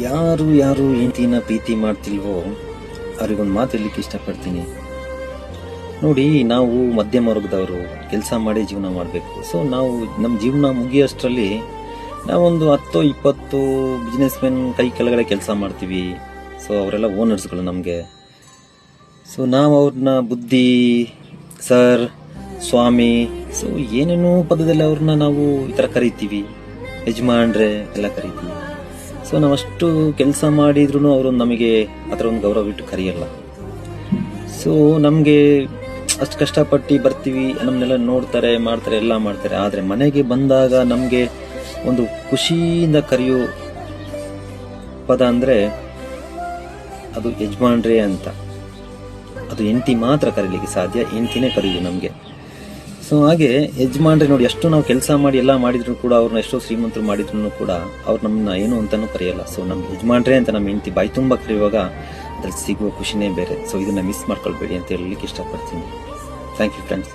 ಯಾರು ಯಾರು ಹೆಂಡತಿನ ಪ್ರೀತಿ ಮಾಡ್ತಿಲ್ವೋ ಅವ್ರಿಗೊಂದು ಮಾತು ಹೇಳಲಿಕ್ಕೆ ಇಷ್ಟಪಡ್ತೀನಿ. ನೋಡಿ, ನಾವು ಮಧ್ಯಮ ವರ್ಗದವರು, ಕೆಲಸ ಮಾಡಿ ಜೀವನ ಮಾಡಬೇಕು. ಸೊ ನಾವು ನಮ್ಮ ಜೀವನ ಮುಗಿಯೋಷ್ಟರಲ್ಲಿ ನಾವೊಂದು 10-20 ಬಿಸ್ನೆಸ್ ಮೆನ್ ಕೈ ಕೆಳಗಡೆ ಕೆಲಸ ಮಾಡ್ತೀವಿ. ಸೊ ಅವರೆಲ್ಲ ಓನರ್ಸ್ಗಳು ನಮಗೆ. ಸೊ ನಾವು ಅವ್ರನ್ನ ಬುದ್ಧಿ, ಸರ್, ಸ್ವಾಮಿ, ಸೊ ಏನೇನೋ ಪದದಲ್ಲಿ ಅವ್ರನ್ನ ನಾವು ಈ ಥರ ಕರಿತೀವಿ. ಯಜಮಾನ್ರೆ ಎಲ್ಲ ಕರಿತೀವಿ. ಸೊ ನಾವಷ್ಟು ಕೆಲಸ ಮಾಡಿದ್ರು ಅವರು ನಮಗೆ ಆ ಥರ ಒಂದು ಗೌರವ ಇಟ್ಟು ಕರೆಯಲ್ಲ. ಸೊ ನಮಗೆ ಅಷ್ಟು ಕಷ್ಟಪಟ್ಟು ಬರ್ತೀವಿ, ನಮ್ಮನ್ನೆಲ್ಲ ನೋಡ್ತಾರೆ, ಮಾಡ್ತಾರೆ, ಎಲ್ಲ ಮಾಡ್ತಾರೆ. ಆದರೆ ಮನೆಗೆ ಬಂದಾಗ ನಮಗೆ ಒಂದು ಖುಷಿಯಿಂದ ಕರೆಯೋ ಪದ ಅಂದರೆ ಅದು ಯಜಮಾನ್ರೆ ಅಂತ. ಅದು ಹೆಂಡತಿ ಮಾತ್ರ ಕರೀಲಿಕ್ಕೆ ಸಾಧ್ಯ, ಹೆಂಡತಿನೇ ಕರೆಯೋದು ನಮಗೆ. ಸೊ ಹಾಗೆ ಯಜಮಾನ್ರೆ ನೋಡಿ, ಎಷ್ಟು ನಾವು ಕೆಲಸ ಮಾಡಿ ಎಲ್ಲ ಮಾಡಿದ್ರು ಕೂಡ, ಅವ್ರನ್ನ ಎಷ್ಟೋ ಶ್ರೀಮಂತರು ಮಾಡಿದ್ರು ಕೂಡ ಅವ್ರು ನಮ್ಮನ್ನ ಏನು ಅಂತಾನೂ ಕರೆಯಲ್ಲ. ಸೊ ನಮ್ಮ ಯಜಮಾನ್ರೆ ಅಂತ ನಮ್ಮ ಹೆಂಡತಿ ಬಾಯಿ ತುಂಬ ಕರೆಯುವಾಗ ಅದ್ರಲ್ಲಿ ಸಿಗುವ ಖುಷಿನೇ ಬೇರೆ. ಸೊ ಇದನ್ನ ಮಿಸ್ ಮಾಡ್ಕೊಳ್ಬೇಡಿ ಅಂತ ಹೇಳಲಿಕ್ಕೆ ಇಷ್ಟಪಡ್ತೀನಿ. Thank you friends.